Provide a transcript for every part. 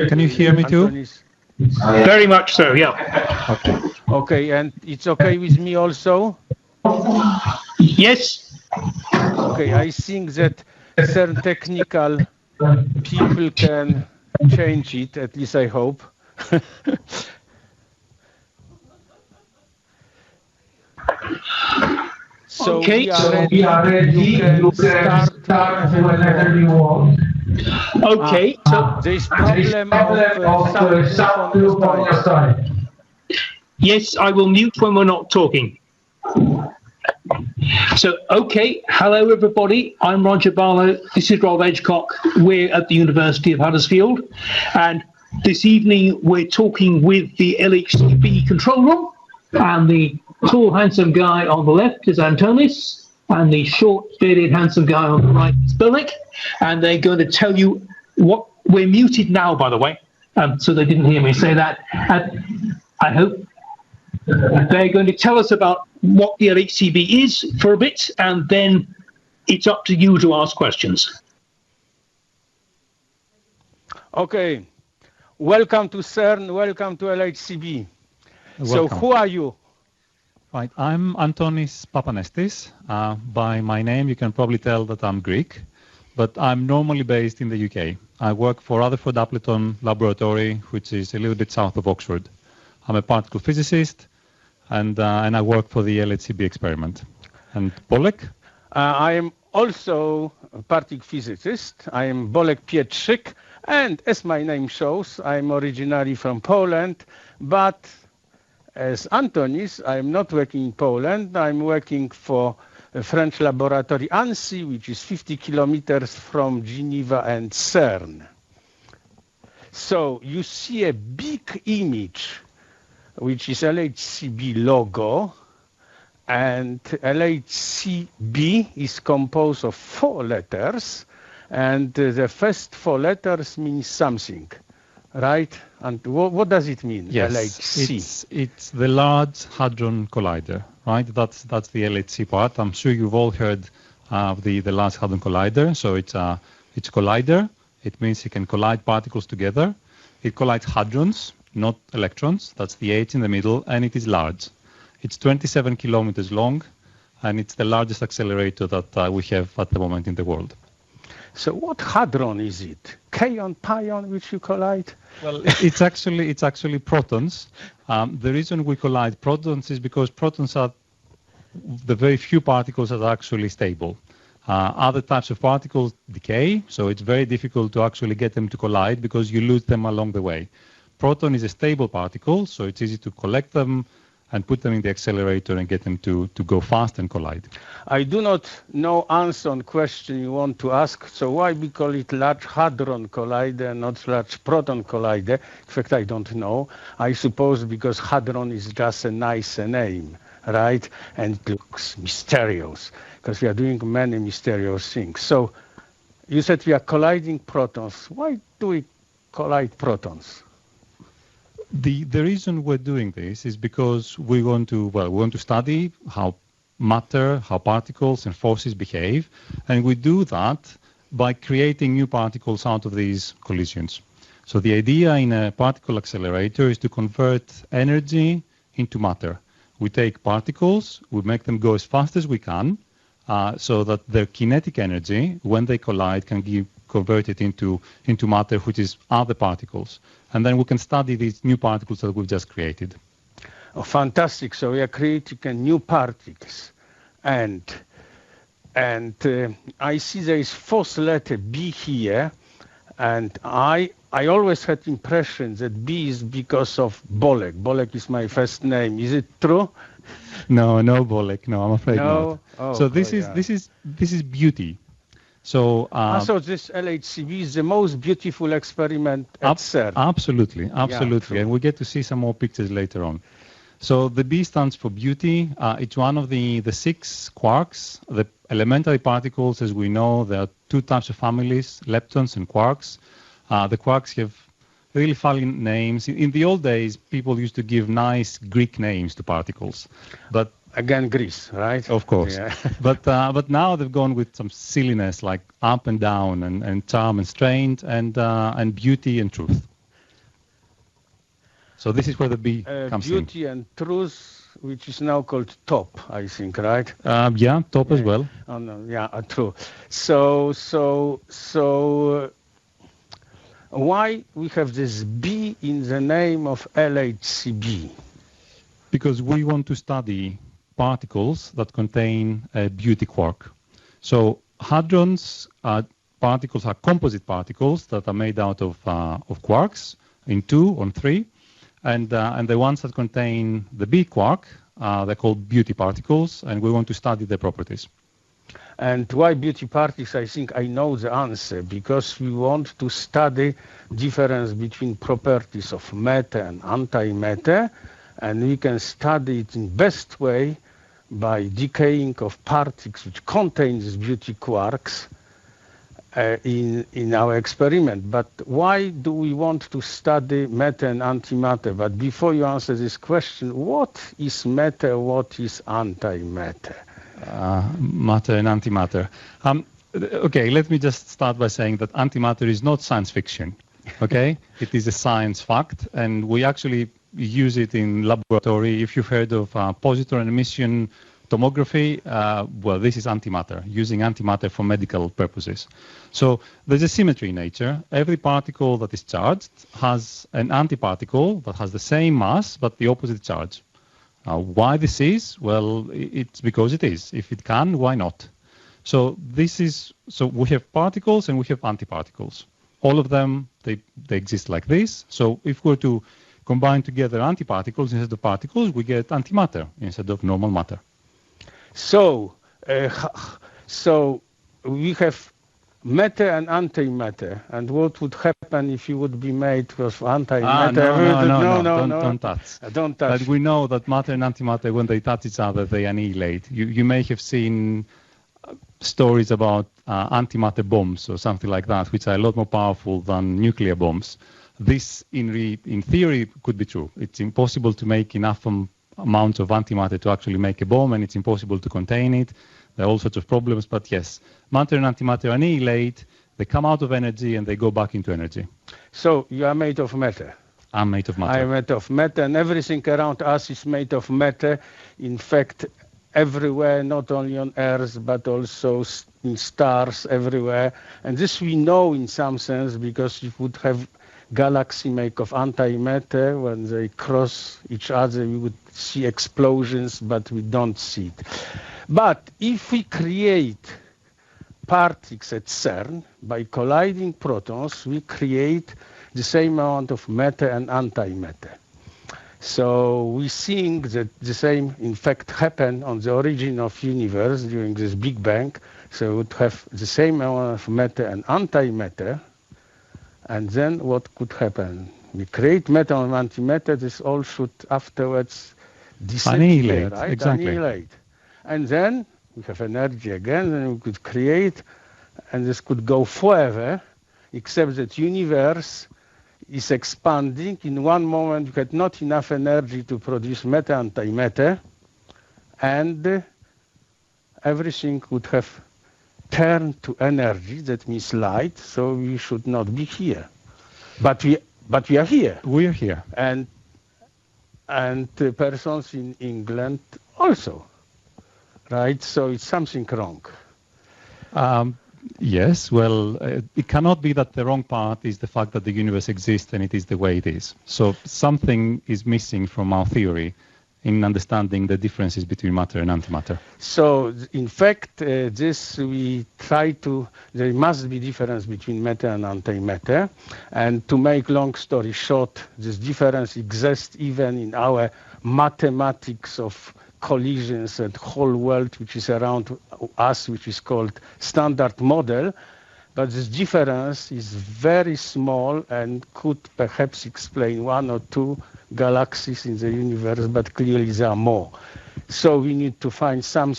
Can you hear me too? Antonis? Very much so, yeah. Okay. Okay, and it's okay with me also? Yes. Okay, I think that certain technical people can change it, at least I hope. So Okay, we are ready. You can start whenever you want. Okay, so There is problem of sound on your side. yes, I will mute when we're not talking. So, okay, hello everybody. I'm Roger Barlow. This is Rob Edgecock. We're at the University of Huddersfield, and this evening we're talking with the LHCb control room, and the tall, handsome guy on the left is Antonis, and the short, bearded, handsome guy on the right is Bilek, and they're going to tell you what we're muted now, by the way, so they didn't hear me say that. I hope they're going to tell us about what the LHCb is for a bit, and then it's up to you to ask questions. Okay. Welcome to CERN. Welcome to LHCb. Welcome. So who are you? Right, I'm Antonis Papanestis. By my name, you can probably tell that I'm Greek, but I'm normally based in the UK. I work for Rutherford Appleton Laboratory, which is a little bit south of Oxford. I'm a particle physicist, and I work for the LHCb experiment. And Bolek? I am also a particle physicist. I am Bolek Pietrzyk, and as my name shows, I'm originally from Poland, but as Antonis, I'm not working in Poland. I'm working for a French laboratory, ANSI, which is 50 kilometers from Geneva and CERN. So you see a big image, which is LHCb logo, and LHCb is composed of 4 letters, and the first 4 letters mean something, right? And what does it mean? Yes, LHC. it's the Large Hadron Collider, right? That's the LHC part. I'm sure you've all heard of the Large Hadron Collider. So it's collider. It means it can collide particles together. It collides hadrons, not electrons. That's the H in the middle, and it is large. It's 27 kilometers long, and it's the largest accelerator that we have at the moment in the world. So what hadron is it? Kaon, pion, which you collide? Well, it's actually protons. The reason we collide protons is because protons are the very few particles that are actually stable. Other types of particles decay, so it's very difficult to actually get them to collide because you lose them along the way. Proton is a stable particle, so it's easy to collect them and put them in the accelerator and get them to go fast and collide. I do not know answer on question you want to ask, so why we call it Large Hadron Collider, not Large Proton Collider? In fact, I don't know. I suppose because hadron is just a nice name, right? And it looks mysterious, because we are doing many mysterious things. So you said we are colliding protons. Why do we collide protons? The reason we're doing this is because we want to study how matter, how particles and forces behave, and we do that by creating new particles out of these collisions. So the idea in a particle accelerator is to convert energy into matter. We take particles, we make them go as fast as we can, so that their kinetic energy, when they collide, can be converted into matter, which is other particles. And then we can study these new particles that we've just created. Oh, fantastic. So we are creating new particles. And I see there is 4th letter B here. And I always had impression that B is because of Bolek. Bolek is my first name. Is it true? No, Bolek. No, I'm afraid not. Oh, so this is beauty. So so this LHCb is the most beautiful experiment at CERN. Absolutely. Yeah, and we get to see some more pictures later on. So the B stands for beauty. It's one of the 6 quarks. The elementary particles, as we know, there are 2 types of families, leptons and quarks. The quarks have really funny names. In the old days, people used to give nice Greek names to particles, but again, Greece, right? Of course. Yeah. But now they've gone with some silliness like up and down and charm and strength and beauty and truth. So this is where the B comes in. Beauty and truth, which is now called top, I think, right? Yeah, top as well. Oh, no, yeah, true. So why we have this B in the name of LHCb? Because we want to study particles that contain a beauty quark. So hadrons are particles, are composite particles that are made out of quarks in 2 or 3. And the ones that contain the B quark, they're called beauty particles, and we want to study their properties. And why beauty particles? I think I know the answer, because we want to study difference between properties of matter and antimatter, and we can study it in best way by decaying of particles which contain these beauty quarks in our experiment. But why do we want to study matter and antimatter? But before you answer this question, what is matter, what is antimatter? Matter and antimatter. Okay, let me just start by saying that antimatter is not science fiction. Okay, it is a science fact, and we actually use it in laboratory. If you've heard of positron emission tomography, well, this is antimatter, using antimatter for medical purposes. So there's a symmetry in nature. Every particle that is charged has an antiparticle that has the same mass but the opposite charge. Why this is? Well, it's because it is. If it can, why not? So we have particles and we have antiparticles. All of them, they exist like this. So if we're to combine together antiparticles instead of particles, we get antimatter instead of normal matter. So we have matter and antimatter, and what would happen if you would be made of antimatter? No, don't touch. Don't touch. But we know that matter and antimatter, when they touch each other, they annihilate. You may have seen stories about antimatter bombs or something like that, which are a lot more powerful than nuclear bombs. This, in theory, could be true. It's impossible to make enough amounts of antimatter to actually make a bomb, and it's impossible to contain it. There are all sorts of problems, but yes, matter and antimatter annihilate, they come out of energy and they go back into energy. So you are made of matter. I'm made of matter. I am made of matter, and everything around us is made of matter. In fact, everywhere, not only on Earth, but also in stars everywhere. And this we know in some sense, because you would have galaxy made of antimatter. When they cross each other, we would see explosions, but we don't see it. But if we create particles at CERN by colliding protons, we create the same amount of matter and antimatter. So we think that the same, in fact, happened on the origin of universe during this Big Bang. So we would have the same amount of matter and antimatter. And then what could happen? We create matter and antimatter. This all should afterwards annihilate, right? Exactly. Annihilate. And then we have energy again, and we could create, and this could go forever, except that universe is expanding. In one moment, you had not enough energy to produce matter and antimatter, and everything would have turned to energy, that means light, so we should not be here. But we are here. We are here. And the persons in England also. Right, so it's something wrong. Yes, well, it cannot be that the wrong part is the fact that the universe exists and it is the way it is. So something is missing from our theory in understanding the differences between matter and antimatter. So, in fact, there must be difference between matter and antimatter. And to make long story short, this difference exists even in our mathematics of collisions and whole world which is around us, which is called standard model. But this difference is very small and could perhaps explain 1 or 2 galaxies in the universe, but clearly there are more. So we need to find some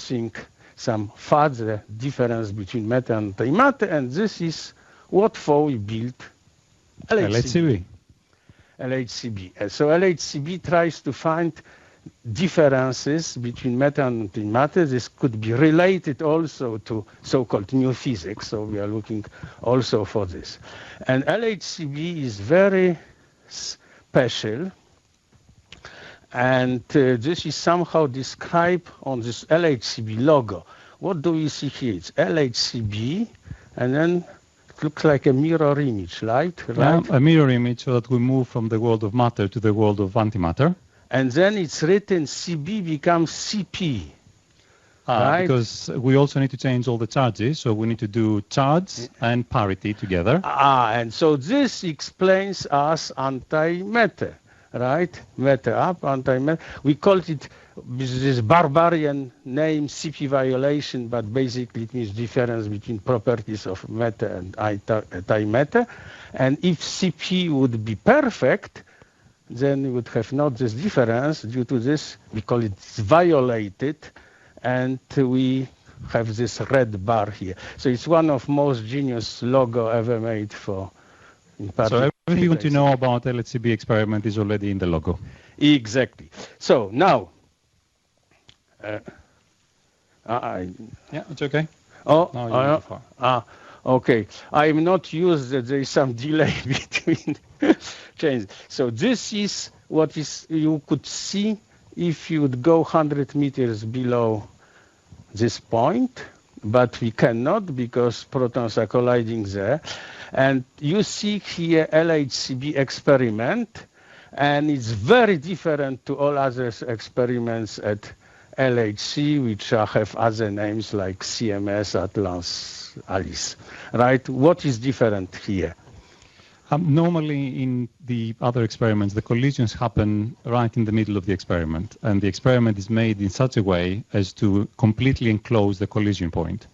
further difference between matter and antimatter, and this is what for we built LHCb. So LHCb tries to find differences between matter and antimatter. This could be related also to so-called new physics, so we are looking also for this. And LHCb is very special And this is somehow described on this LHCb logo. What do we see here? It's LHCb, and then it looks like a mirror image, right? Yeah, a mirror image so that we move from the world of matter to the world of antimatter. And then it's written CB becomes CP. Right? Because we also need to change all the charges, so we need to do charge and parity together. And so this explains us antimatter, right? Matter up, antimatter. We called it this barbarian name CP violation, but basically it means difference between properties of matter and antimatter. And if CP would be perfect, then we would have not this difference. Due to this, we call it violated. And we have this red bar here. So it's one of most genius logo ever made for. So everything you want to know about LHCb experiment is already in the logo. Exactly. So now. Yeah, it's okay. Okay. I'm not used that there is some delay between changes. So this is what is you could see if you would go 100 meters below this point, but we cannot because protons are colliding there. And you see here LHCb experiment, and it's very different to all other experiments at LHC, which have other names like CMS, Atlas, Alice. Right? What is different here? Normally in the other experiments, the collisions happen right in the middle of the experiment, and the experiment is made in such a way as to completely enclose the collision point.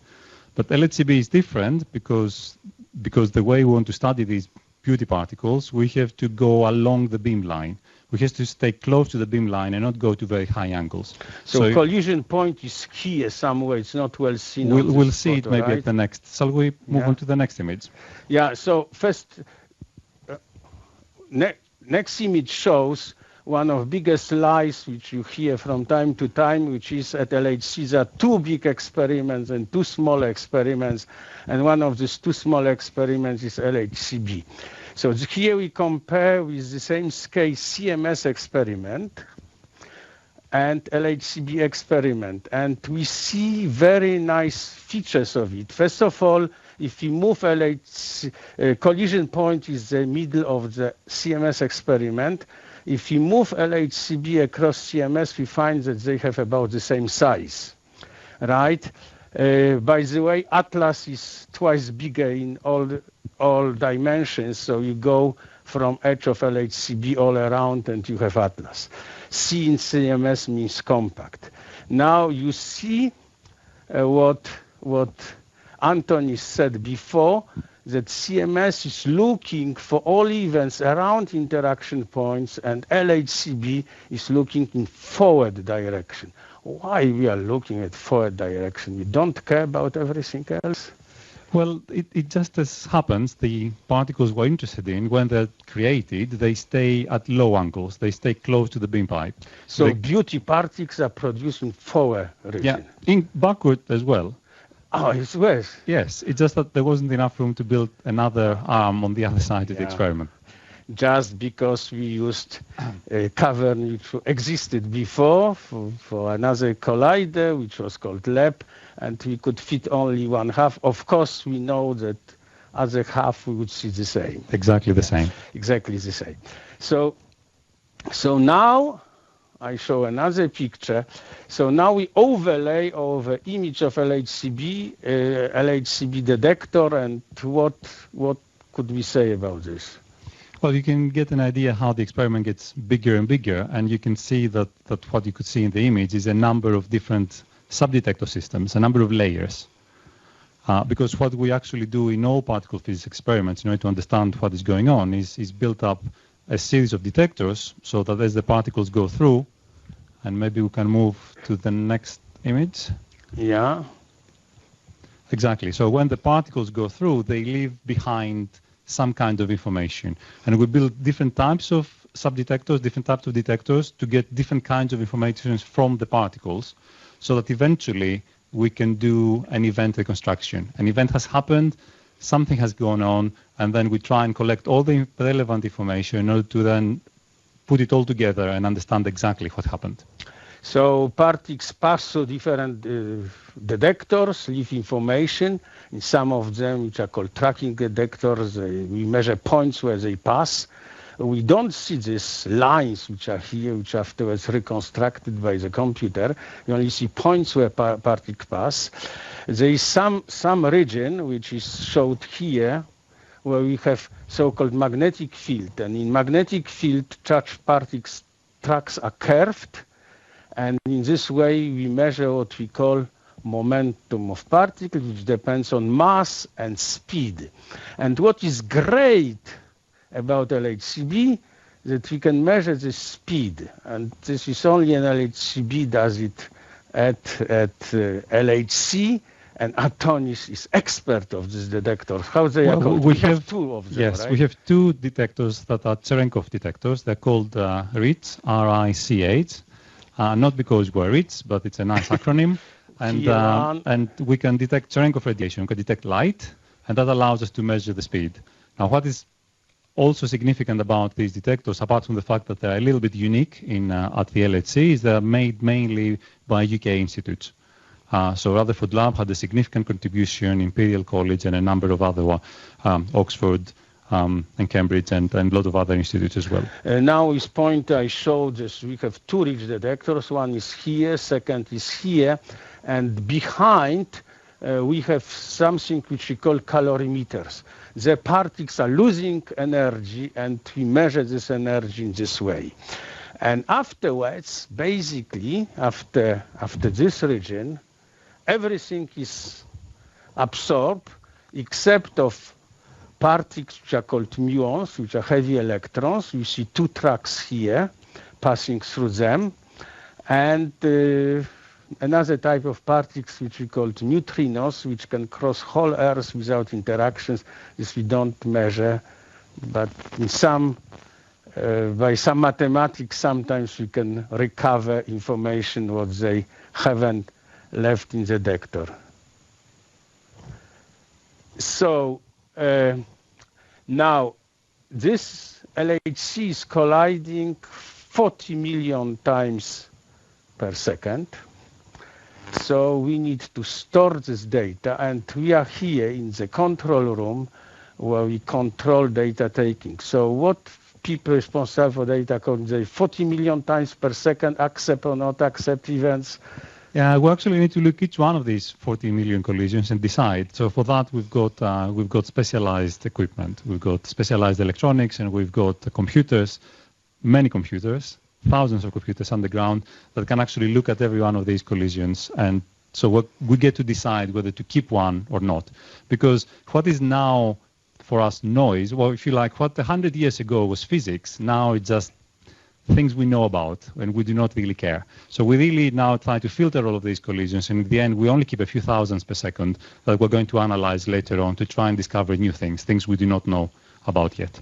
But LHCb is different because the way we want to study these beauty particles, we have to go along the beamline. We have to stay close to the beamline and not go to very high angles. So collision point is here somewhere. It's not well seen. We'll see it maybe at the next. Shall we move on to the next image? Yeah, so first... Next image shows one of biggest lies which you hear from time to time, which is at LHC there are two big experiments and two small experiments, and one of these two small experiments is LHCb. So here we compare with the same scale CMS experiment and LHCb experiment, and we see very nice features of it. First of all, if we move collision point is the middle of the CMS experiment. If we move LHCb across CMS, we find that they have about the same size, right? By the way, Atlas is twice bigger in all dimensions, so you go from edge of LHCb all around and you have Atlas. C in CMS means compact. Now you see what Anthony said before, that CMS is looking for all events around interaction points and LHCb is looking in forward direction. Why we are looking at forward direction? We don't care about everything else? Well, it just as happens, the particles we're interested in, when they're created, they stay at low angles. They stay close to the beam pipe. So beauty particles are produced in forward region? Yeah, in backward as well. Oh, it's worse. Yes, it's just that there wasn't enough room to build another arm on the other side of the experiment. Just because we used a cavern which existed before for another collider, which was called LEP, and we could fit only one half. Of course, we know that other half we would see the same. Exactly the same. Exactly the same. So now I show another picture. So now we overlay over image of LHCb, LHCb detector, and what could we say about this? Well, you can get an idea how the experiment gets bigger and bigger, and you can see that what you could see in the image is a number of different subdetector systems, a number of layers. Because what we actually do in all particle physics experiments, in order to understand what is going on, is build up a series of detectors so that as the particles go through, and maybe we can move to the next image. Yeah. Exactly. So when the particles go through, they leave behind some kind of information. And we build different types of subdetectors, different types of detectors to get different kinds of information from the particles so that eventually we can do an event reconstruction. An event has happened, something has gone on, and then we try and collect all the relevant information in order to then put it all together and understand exactly what happened. So particles pass through different detectors, leave information. In some of them, which are called tracking detectors, we measure points where they pass. We don't see these lines which are here, which afterwards reconstructed by the computer. We only see points where particles pass. There is some region which is showed here, where we have so-called magnetic field. And in magnetic field, charged particles tracks are curved. And in this way, we measure what we call momentum of particles, which depends on mass and speed. And what is great about LHCb, that we can measure the speed. And this is only an LHCb does it at LHC, and Atonis is expert of this detector. How they are called? We have two of them, yes, right? we have two detectors that are Cherenkov detectors. They're called RIC, R-I-C-H. Not because we're RIC, but it's a nice acronym. And we can detect Cherenkov radiation. We can detect light, and that allows us to measure the speed. Now, what is also significant about these detectors, apart from the fact that they're a little bit unique at the LHC, is they're made mainly by UK institutes. So Rutherford Lab had a significant contribution, Imperial College and a number of other, Oxford and Cambridge and a lot of other institutes as well. Now this point I showed this, we have two RIC detectors. One is here, second is here, and behind we have something which we call calorimeters. The particles are losing energy, and we measure this energy in this way. And afterwards, basically, after this region, everything is absorbed except of particles which are called muons, which are heavy electrons. You see two tracks here passing through them. And another type of particles which we call neutrinos, which can cross whole Earth without interactions. This we don't measure, but in by some mathematics, sometimes we can recover information what they haven't left in the detector. So now this LHC is colliding 40 million times per second. So we need to store this data, and we are here in the control room where we control data taking. So what people responsible for data coding, they 40 million times per second accept or not accept events? Yeah, we actually need to look each one of these 40 million collisions and decide. So for that, we've got specialized equipment. We've got specialized electronics, and we've got computers, many computers, thousands of computers underground that can actually look at every one of these collisions. And so we get to decide whether to keep one or not. Because what is now for us noise, well, if you like, what 100 years ago was physics, now it's just things we know about and we do not really care. So we really now try to filter all of these collisions, and in the end we only keep a few thousands per second that we're going to analyze later on to try and discover new things we do not know about yet.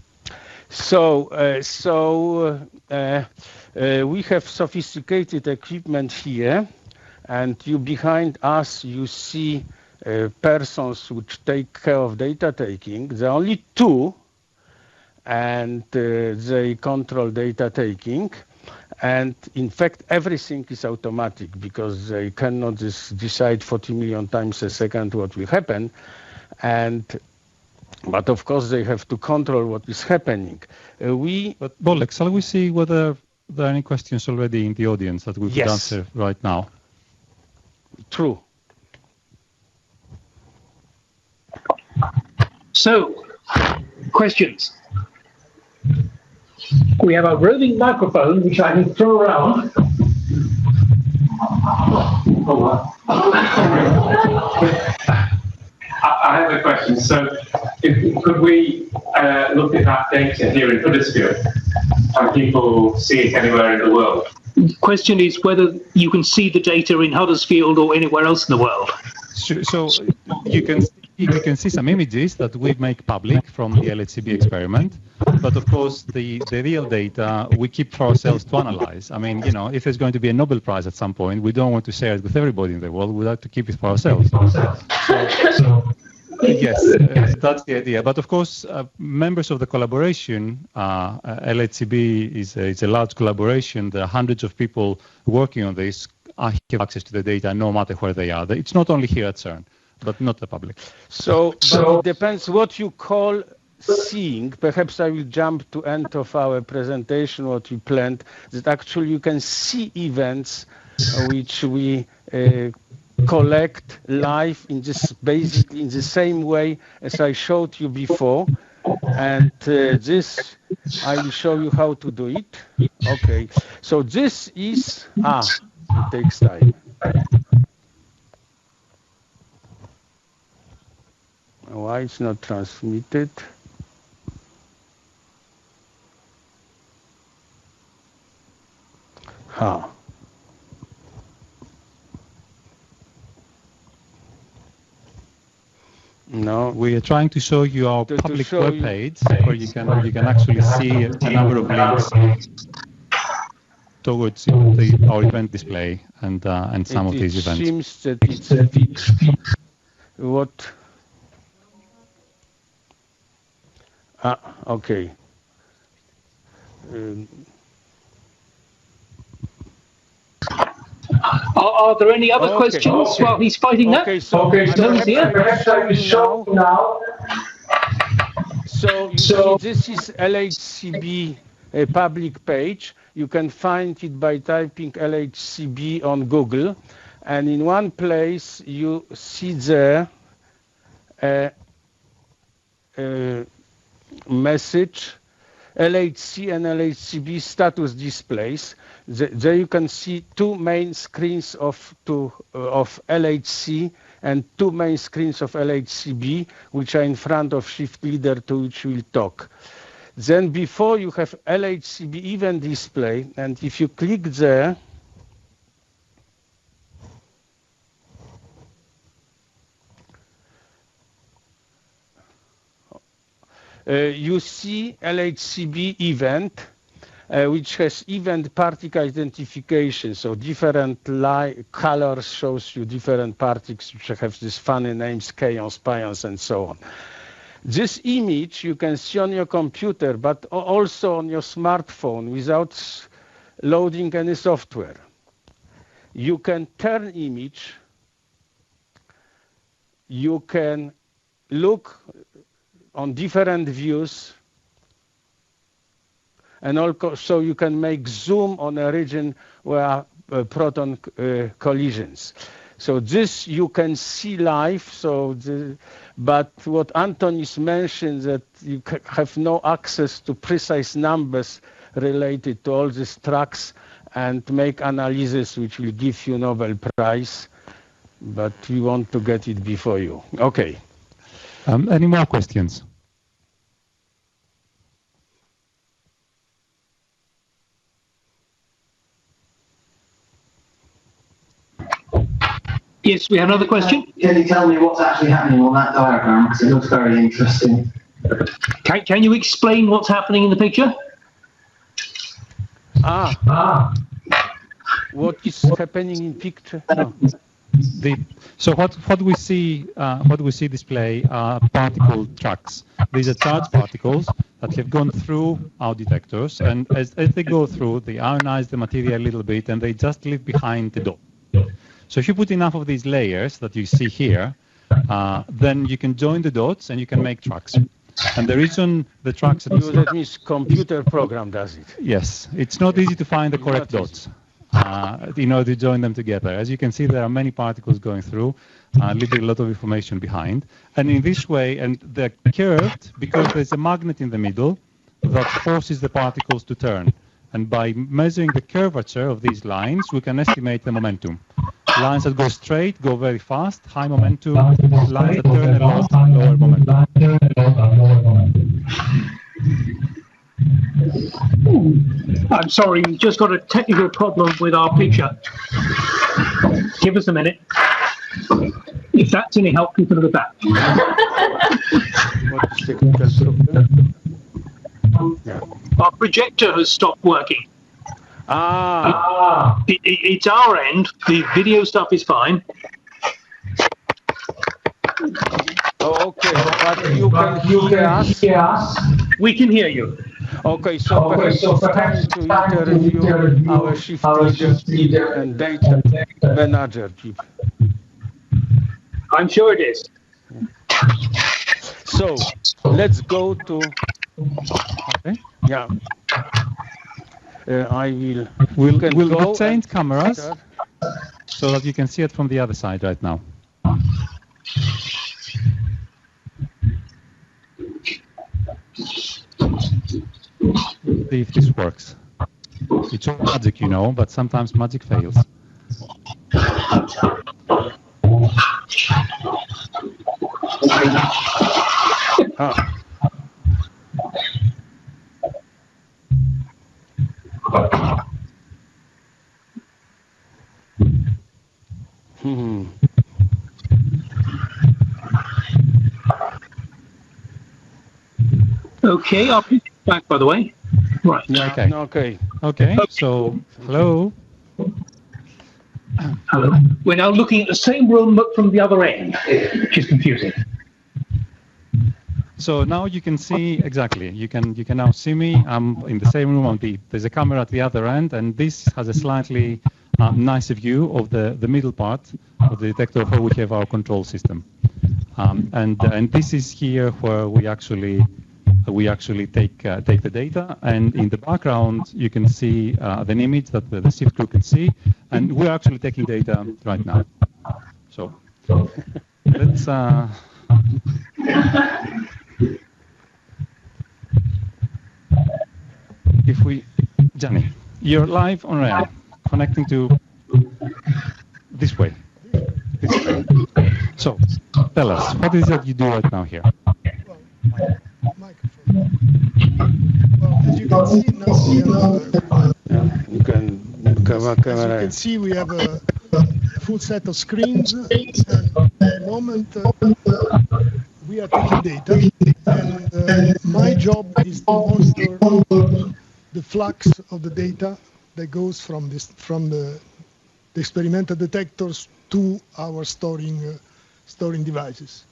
So we have sophisticated equipment here, and behind us you see persons which take care of data taking. There are only two, and they control data taking. And in fact, everything is automatic because they cannot just decide 40 million times a second what will happen. But of course, they have to control what is happening. But Bolek, shall we see whether there are any questions already in the audience that we could answer right now? True. So, questions. We have a roving microphone which I can throw around. I have a question. So, could we look at that data here in Huddersfield? Can people see it anywhere in the world? The question is whether you can see the data in Huddersfield or anywhere else in the world. So you can see some images that we make public from the LHCb experiment, but of course the real data we keep for ourselves to analyze. I mean, if there's going to be a Nobel Prize at some point, we don't want to share it with everybody in the world. We like to keep it for ourselves. So Yes, that's the idea. But of course, members of the collaboration, LHCb is a large collaboration. There are hundreds of people working on this. I have access to the data no matter where they are. It's not only here at CERN, but not the public. So it depends what you call seeing. Perhaps I will jump to end of our presentation, what we planned, that actually you can see events which we collect live in this basically in the same way as I showed you before. And this, I will show you how to do it. Okay, so this is, it takes time. Why it's not transmitted? No, we are trying to show you our public webpage where you can actually see a number of links towards our event display and some of these events. It seems that it's fixed. What? Okay. Are there any other questions while he's fighting that? So perhaps I will show now. So you see, this is LHCb public page. You can find it by typing LHCb on Google, and in one place you see there a message LHC and LHCb status displays. There you can see two main screens of LHC and two main screens of LHCb, which are in front of shift leader, to which we'll talk. Then before you have LHCb event display, and if you click there, you see LHCb event, which has event particle identification. So different colors shows you different particles which have these funny names, kaons, pions, and so on. This image you can see on your computer, but also on your smartphone without loading any software. You can turn image. You can look on different views, and also you can make zoom on a region where proton collisions. So this you can see live. But what Antonis mentioned, that you have no access to precise numbers related to all these tracks and make analysis which will give you Nobel Prize. But we want to get it before you. Okay. Any more questions? Yes, we have another question. Can you tell me what's actually happening on that diagram? Because it looks very interesting. Can you explain what's happening in the picture? What is happening in picture? No. So what we see display are particle tracks. These are charged particles that have gone through our detectors, and as they go through, they ionize the material a little bit, and they just leave behind the dot. So if you put enough of these layers that you see here, then you can join the dots and you can make tracks. And the reason the tracks... That means computer program does it. Yes, it's not easy to find the correct dots in order to join them together. As you can see, there are many particles going through, leaving a lot of information behind. And in this way, and they're curved because there's a magnet in the middle that forces the particles to turn. And by measuring the curvature of these lines, we can estimate the momentum. Lines that go straight go very fast, high momentum. Lines that turn a lot, lower momentum. I'm sorry, we've just got a technical problem with our picture. Give us a minute. If that's any help, people at the back. Our projector has stopped working. It's our end. The video stuff is fine. Oh, But you can hear us? We can hear you. Okay, so perhaps it's time to interview our shift leader and data manager. I'm sure it is. So let's go to. Okay. Yeah. I will. We'll go rotate cameras so that you can see it from the other side right now. See if this works. It's all magic, you know, but sometimes magic fails. Okay, I'll put it back, by the way. Right. Yeah, okay. So, hello. Hello. We're now looking at the same room but from the other end, which is confusing. So now you can see exactly. You can now see me. I'm in the same room. There's a camera at the other end, and this has a slightly nicer view of the middle part of the detector where we have our control system. And this is here where we actually take the data, and in the background you can see an image that the shift crew can see, and we're actually taking data right now. So let's. If we, Johnny, you're live on air, connecting to this way. So, tell us, what is it you do right now here? Microphone. Well, as you can see now, as you can see, we have a full set of screens, and at the moment we are taking data, and my job is to monitor the flux of the data that goes from the experimental detectors to our storing devices.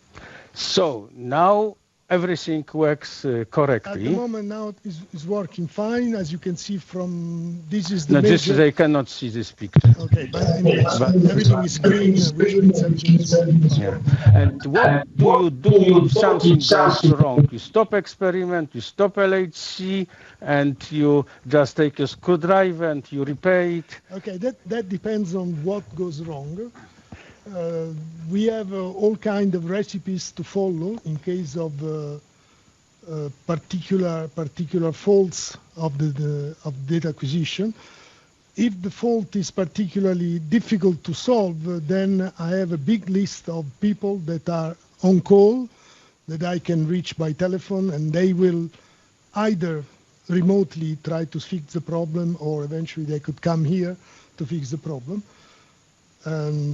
So now everything works correctly. At the moment now is working fine, as you can see from this is the no, major... they cannot see this picture. Okay, but anyways, everything is green, which means everything is working. Yeah. And what do you do if something goes wrong? You stop experiment, you stop LHC, and you just take a screwdriver and you repair it? Okay, that depends on what goes wrong. We have all kinds of recipes to follow in case of particular faults of the data acquisition. If the fault is particularly difficult to solve, then I have a big list of people that are on call that I can reach by telephone, and they will either remotely try to fix the problem, or eventually they could come here to fix the problem.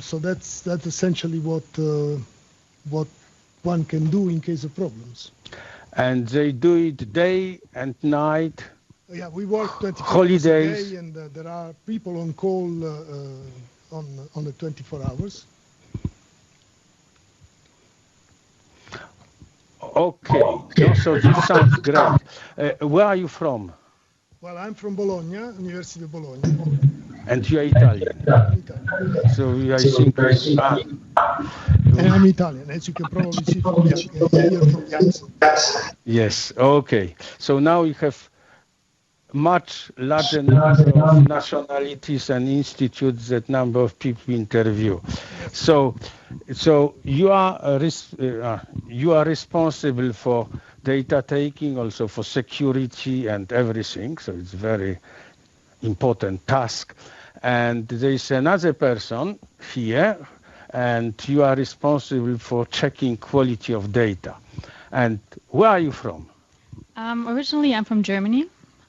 So that's essentially what one can do in case of problems. And they do it day and night. Yeah, we work 24 holidays hours a day, and there are people on call on the 24 hours. Okay, so this sounds great. Where are you from? Well, I'm from Bologna, University of Bologna. And you are Italian. So I think and I'm Italian, as you can probably see from the accent. Yes, okay. So now we have much larger number of nationalities and institutes that number of people interview. So you are responsible for data taking, also for security and everything. So it's very important task. And there is another person here, and you are responsible for checking quality of data. And where are you from? Originally, I'm from Germany,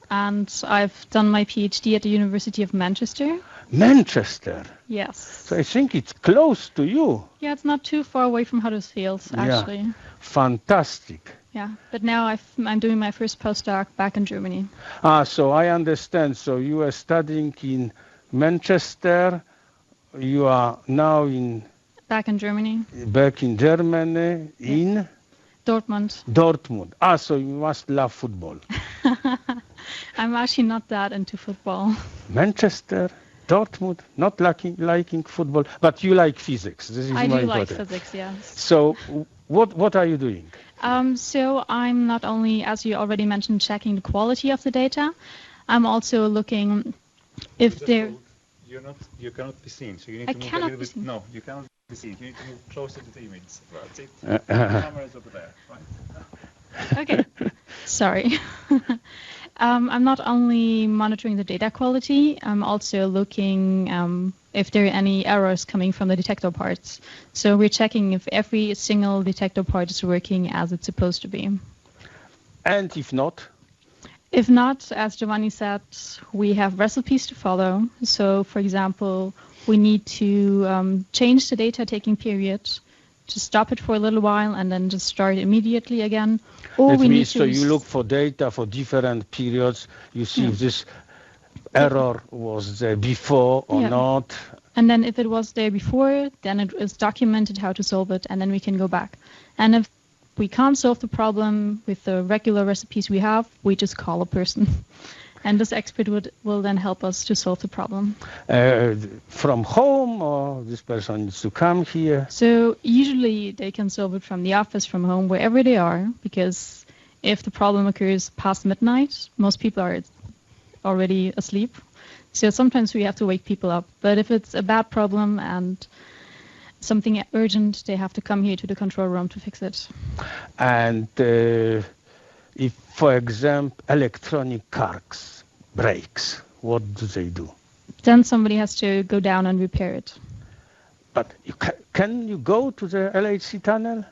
and I've done my PhD at the University of Manchester. Manchester? Yes. So I think it's close to you. Yeah, it's not too far away from Huddersfield, actually. Yeah. Fantastic. Yeah, but now I'm doing my first postdoc back in Germany. So I understand. So you are studying in Manchester. You are now back in Germany. Back in Germany, in Dortmund. Dortmund. So you must love football. I'm actually not that into football. Manchester, Dortmund, not liking football, but you like physics. This is I more do like important. physics, yes. So what are you doing? So I'm not only, as you already mentioned, checking the quality of the data, I'm also looking if there... You cannot be seen, so you need I to move a cannot little be bit. seen. No, you cannot be seen. You need to move closer to the image. That's it. The camera is over there, right? Okay, sorry. I'm not only monitoring the data quality, I'm also looking if there are any errors coming from the detector parts. So we're checking if every single detector part is working as it's supposed to be. And if not? If not, as Giovanni said, we have recipes to follow. So, for example, we need to change the data taking period, to stop it for a little while and then just start immediately again. Or That we means need to so you look for data for different periods. You see if this error was there before or not. And then if it was there before, then it is documented how to solve it, and then we can go back. And if we can't solve the problem with the regular recipes we have, we just call a person. And this expert will then help us to solve the problem. From home, or this person needs to come here? So usually they can solve it from the office, from home, wherever they are, because if the problem occurs past midnight, most people are already asleep. So sometimes we have to wake people up. But if it's a bad problem and something urgent, they have to come here to the control room to fix it. And if, for example, electronic cards breaks, what do they do? Then somebody has to go down and repair it. But can you go to the LHC tunnel?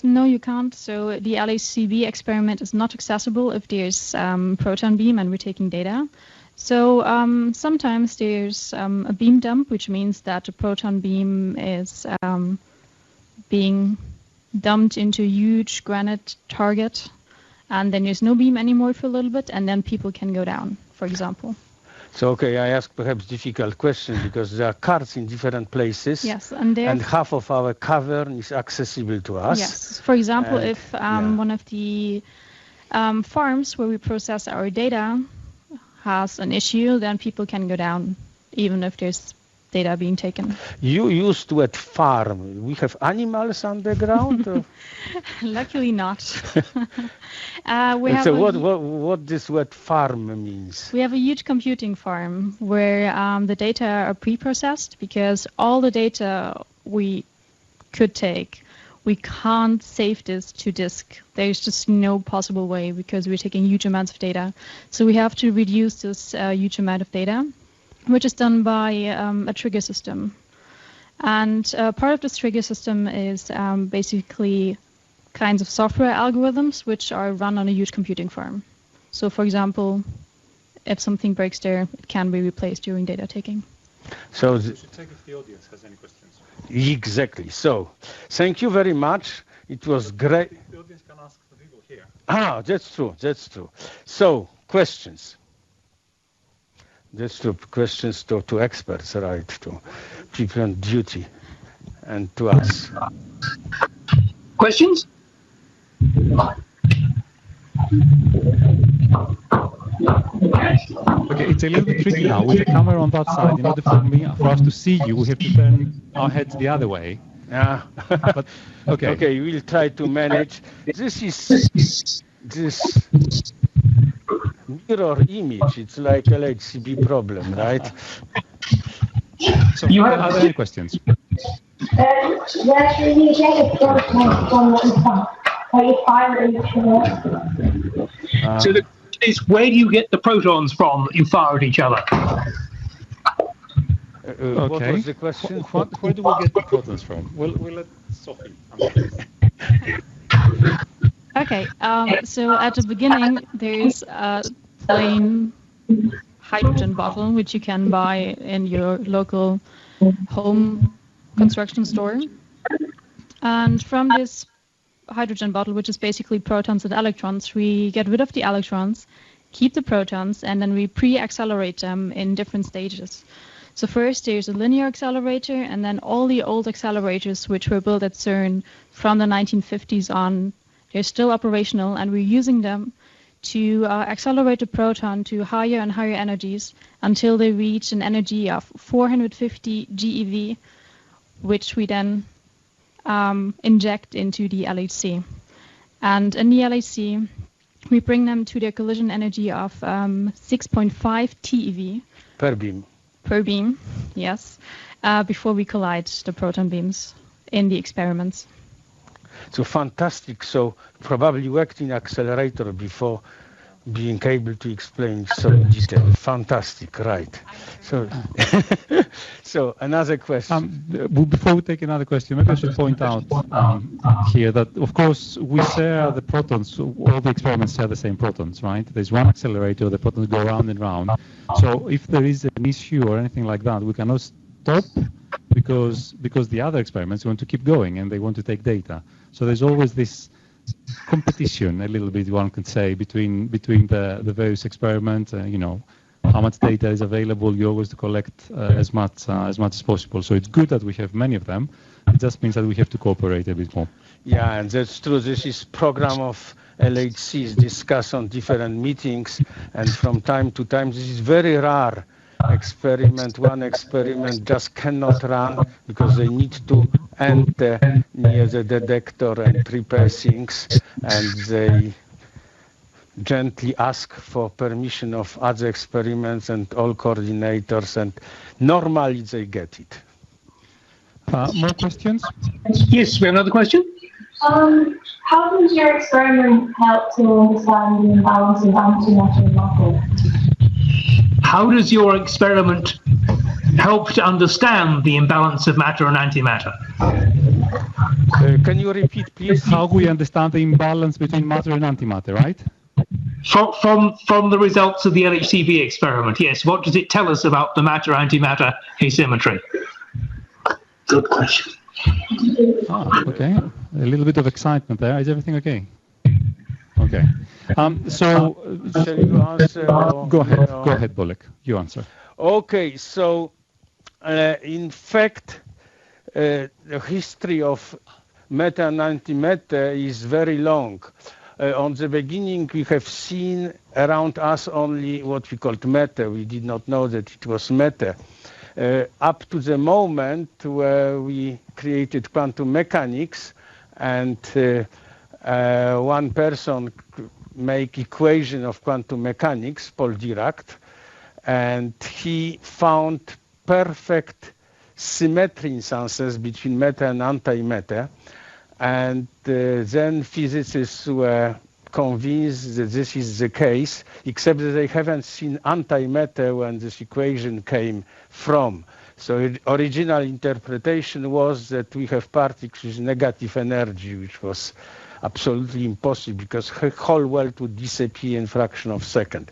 No, you can't. So the LHCb experiment is not accessible if there's proton beam and we're taking data. So sometimes there's a beam dump, which means that the proton beam is being dumped into a huge granite target, and then there's no beam anymore for a little bit, and then people can go down, for example. So, okay, I ask perhaps difficult questions because there are cards in different places. Yes, and half of our cavern is accessible to us. Yes, for example, if one of the farms where we process our data has an issue, then people can go down, even if there's data being taken. You used to at farm. We have animals underground? Luckily not. So what this word farm means? We have a huge computing farm where the data are pre-processed, because all the data we could take, we can't save this to disk. There's just no possible way, because we're taking huge amounts of data. So we have to reduce this huge amount of data, which is done by a trigger system. And part of this trigger system is basically kinds of software algorithms which are run on a huge computing farm. So, for example, if something breaks there, it can be replaced during data taking. So we should check if the audience has any questions. Exactly. So, thank you very much. It was great. The audience can ask the people here. That's true. That's true. So, questions. That's true. Questions to experts, right? To people on duty and to us. Questions? Okay, it's a little bit tricky now with the camera on that side. In order for us to see you, we have to turn our heads the other way. Yeah. But okay. Okay, we'll try to manage. This is this mirror image. It's like LHCb problem, right? So, are there any questions? So the question is, where do you get the protons from that you fire at each other? Okay. What was the question? Where do we get the protons from? We'll let Sophie answer. Okay, so at the beginning, there's a plain hydrogen bottle, which you can buy in your local home construction store. And from this hydrogen bottle, which is basically protons and electrons, we get rid of the electrons, keep the protons, and then we pre-accelerate them in different stages. So first there's a linear accelerator, and then all the old accelerators which were built at CERN from the 1950s on They're still operational, and we're using them to accelerate the proton to higher and higher energies until they reach an energy of 450 GeV, which we then inject into the LHC. And in the LHC, we bring them to their collision energy of 6.5 TeV. Per beam. Per beam, yes, before we collide the proton beams in the experiments. So fantastic. So probably worked in accelerator before being able to explain so in detail. Fantastic, right. So, so another question. Before we take another question, maybe I should point out here that, of course, we share the protons. All the experiments share the same protons, right? There's one accelerator, the protons go round and round. So if there is an issue or anything like that, we cannot stop because the other experiments want to keep going and they want to take data. So there's always this competition, a little bit, one could say, between the various experiments. You know, how much data is available. You always collect as much as possible. So it's good that we have many of them. It just means that we have to cooperate a bit more. Yeah, and that's true. This is program of LHCs discussed on different meetings, and from time to time, this is very rare experiment. One experiment just cannot run because they need to enter near the detector and prepare things, and they gently ask for permission of other experiments and all coordinators, and normally they get it. More questions? Yes, we have another question. How does your experiment help to understand the imbalance of antimatter and matter? How does your experiment help to understand the imbalance of matter and antimatter? Can you repeat, please? How we understand the imbalance between matter and antimatter, right? From the results of the LHCb experiment, yes. What does it tell us about the matter-antimatter asymmetry? Good question. Okay. A little bit of excitement there. Is everything okay? Okay. So, shall you answer? Go ahead, Bolek. You answer. Okay. So, in fact, the history of matter and antimatter is very long. On the beginning, we have seen around us only what we called matter. We did not know that it was matter. Up to the moment where we created quantum mechanics, and one person make equation of quantum mechanics, Paul Dirac, and he found perfect symmetry instances between matter and antimatter. And then physicists were convinced that this is the case, except that they haven't seen antimatter when this equation came from. So the original interpretation was that we have particles with negative energy, which was absolutely impossible because the whole world would disappear in a fraction of a second.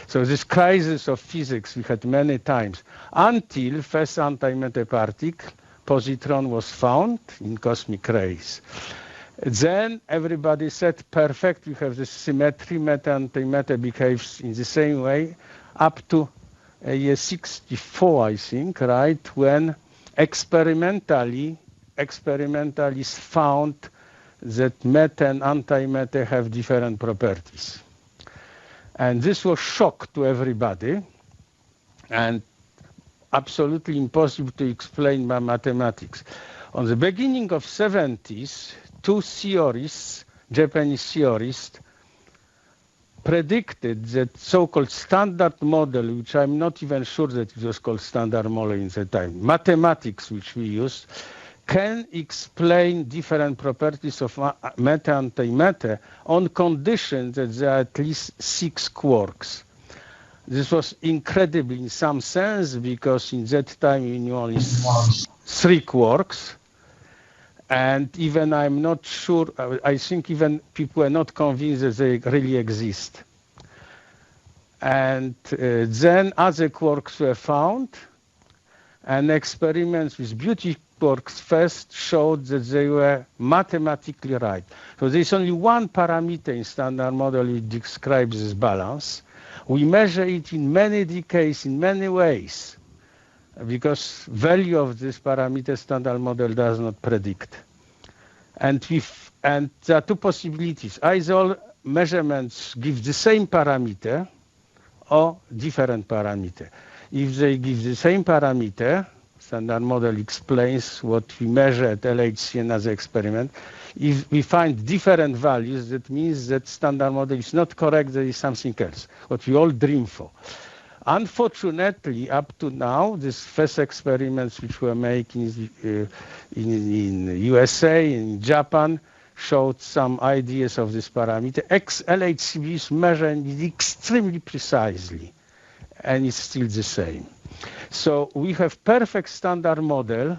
So this crisis of physics we had many times until first antimatter particle, positron, was found in cosmic rays. Then everybody said, perfect, we have this symmetry, matter-antimatter behaves in the same way, up to year 64, I think, right, when experimentalists found that matter and antimatter have different properties. And this was shock to everybody, and absolutely impossible to explain by mathematics. On the beginning of 70s, two theorists, Japanese theorists, predicted that so-called standard model, which I'm not even sure that it was called standard model in the time, mathematics which we use, can explain different properties of matter and antimatter on condition that there are at least 6 quarks. This was incredible in some sense because in that time we knew only 3 quarks. And even I'm not sure, I think even people are not convinced that they really exist. And then other quarks were found, and experiments with beauty quarks first showed that they were mathematically right. So there's only one parameter in standard model which describes this balance. We measure it in many decays, in many ways, because value of this parameter standard model does not predict. And we And there are two possibilities. Either measurements give the same parameter or different parameter. If they give the same parameter, standard model explains what we measure at LHC and other experiment. If we find different values, that means that standard model is not correct, there is something else, what we all dream for. Unfortunately, up to now, these first experiments which were made in USA, in Japan, showed some ideas of this parameter. LHCb is measuring it extremely precisely, and it's still the same. So we have perfect standard model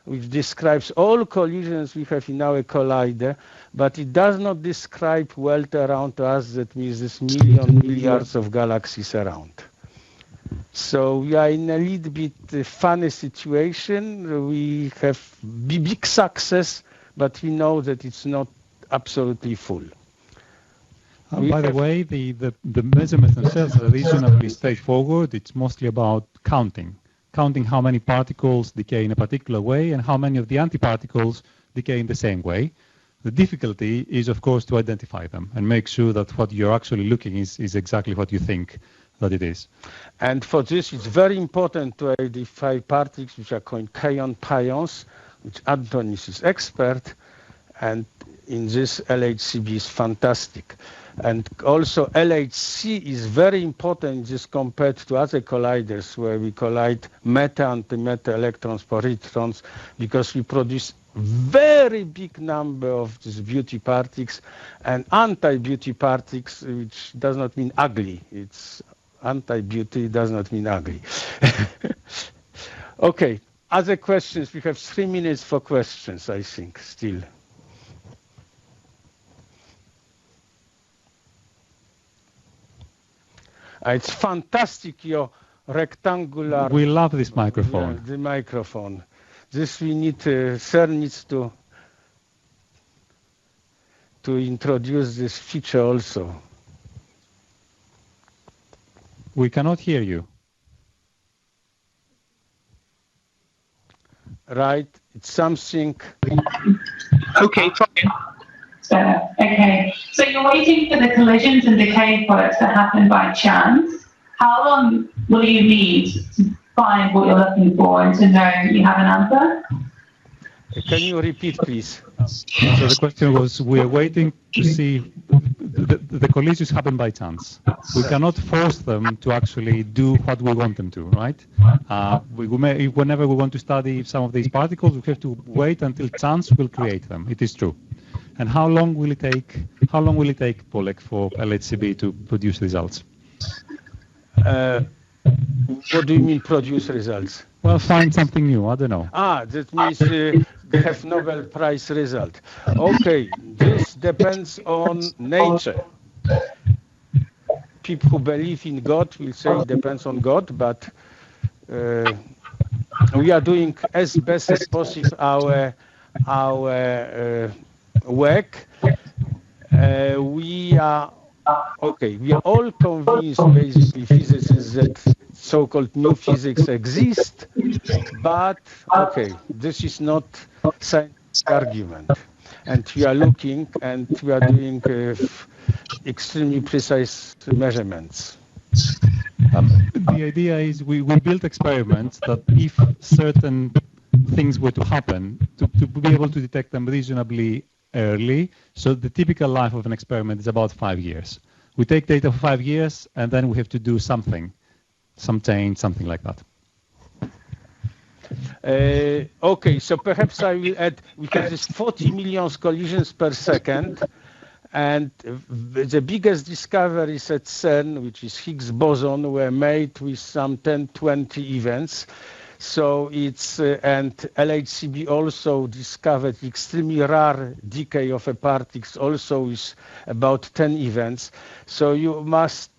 which describes all collisions we have in our collider, but it does not describe world around us, that means this milliards of galaxies around. So we are in a little bit funny situation. We have big success, but we know that it's not absolutely full. By the way, the measurements themselves are reasonably straightforward. It's mostly about counting how many particles decay in a particular way and how many of the antiparticles decay in the same way. The difficulty is, of course, to identify them and make sure that what you're actually looking is exactly what you think that it is. And for this, it's very important to identify particles which are called kaon-pions, which Antonis is expert, and in this LHCb is fantastic. And also LHC is very important just compared to other colliders where we collide meta-antimatter electrons, positrons, because we produce very big number of these beauty particles and anti-beauty particles, which does not mean ugly. It's anti-beauty, does not mean ugly. Okay, other questions? We have 3 minutes for questions, I think, still. It's fantastic, your rectangular... We love this microphone. Yeah, the microphone. This we need, CERN needs to introduce this feature also. We cannot hear you. Right, it's something... Okay, try it. Okay, so you're waiting for the collisions and decay products to happen by chance. How long will you need to find what you're looking for and to know you have an answer? Can you repeat, please? So the question was, we are waiting to see the collisions happen by chance. We cannot force them to actually do what we want them to, right? Whenever we want to study some of these particles, we have to wait until chance will create them. It is true. And how long will it take? How long will it take, Polek, for LHCb to produce results? What do you mean produce results? Well, find something new. I don't know. That means they have Nobel Prize result. Okay, this depends on nature. People who believe in God will say it depends on God, but we are doing as best as possible our work. We are all convinced, basically, physicists, that so-called new physics exists, but this is not scientific argument. And we are looking and we are doing extremely precise measurements. The idea is we build experiments that if certain things were to happen, to be able to detect them reasonably early. So the typical life of an experiment is about 5 years. We take data for 5 years, and then we have to do something, some change, something like that. Okay, so perhaps I will add, we have this 40 million collisions per second, and the biggest discoveries at CERN, which is Higgs boson, were made with some 10, 20 events. So it's, and LHCb also discovered extremely rare decay of a particles, also with about 10 events. So you must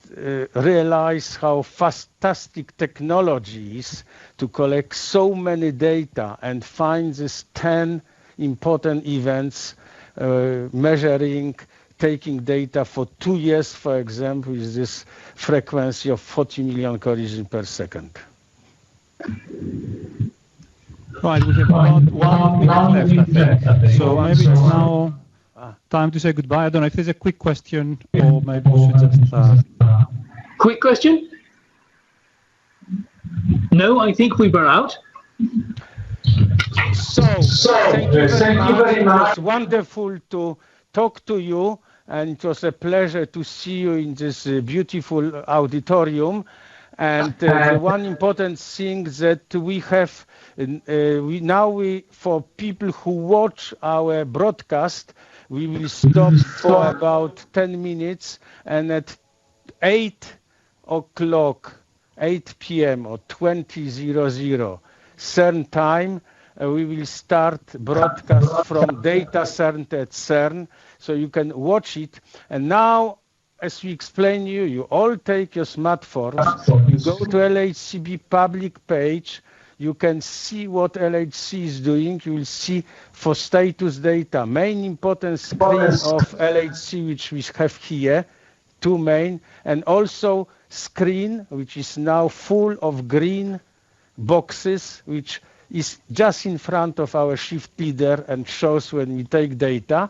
realize how fantastic technology is to collect so many data and find these 10 important events, measuring, taking data for 2 years, for example, with this frequency of 40 million collisions per second. Right, we have about 1 minute left, I think. So maybe it's now time to say goodbye. I don't know if there's a quick question, or maybe we should just... Quick question? No, I think we were out. So thank you very much. It was wonderful to talk to you, and it was a pleasure to see you in this beautiful auditorium. And the one important thing that we have, for people who watch our broadcast, we will stop for about 10 minutes, and at 8 p.m. or 20:00 CERN time, we will start broadcast from data center at CERN, so you can watch it. And now, as we explain you all take your smartphones, you go to LHCb public page, you can see what LHC is doing, you will see for status data, main important screen of LHC which we have here, two main, and also screen which is now full of green boxes, which is just in front of our shift leader and shows when we take data.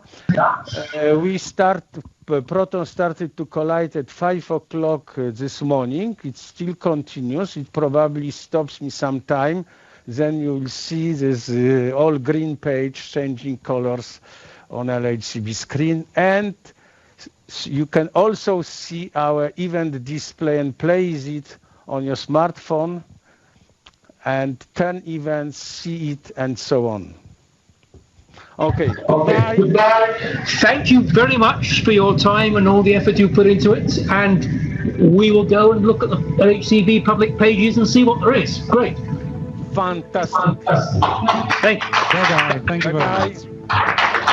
Proton started to collide at 5 o'clock this morning. It still continues. It probably stops me some time. Then you will see this all green page changing colors on LHCb screen. And you can also see our event display and place it on your smartphone and turn events, see it, and so on. Okay, goodbye. Thank you very much for your time and all the effort you put into it. And we will go and look at the LHCb public pages and see what there is. Great. Fantastic. Thank you. Bye-bye. Thank you very much.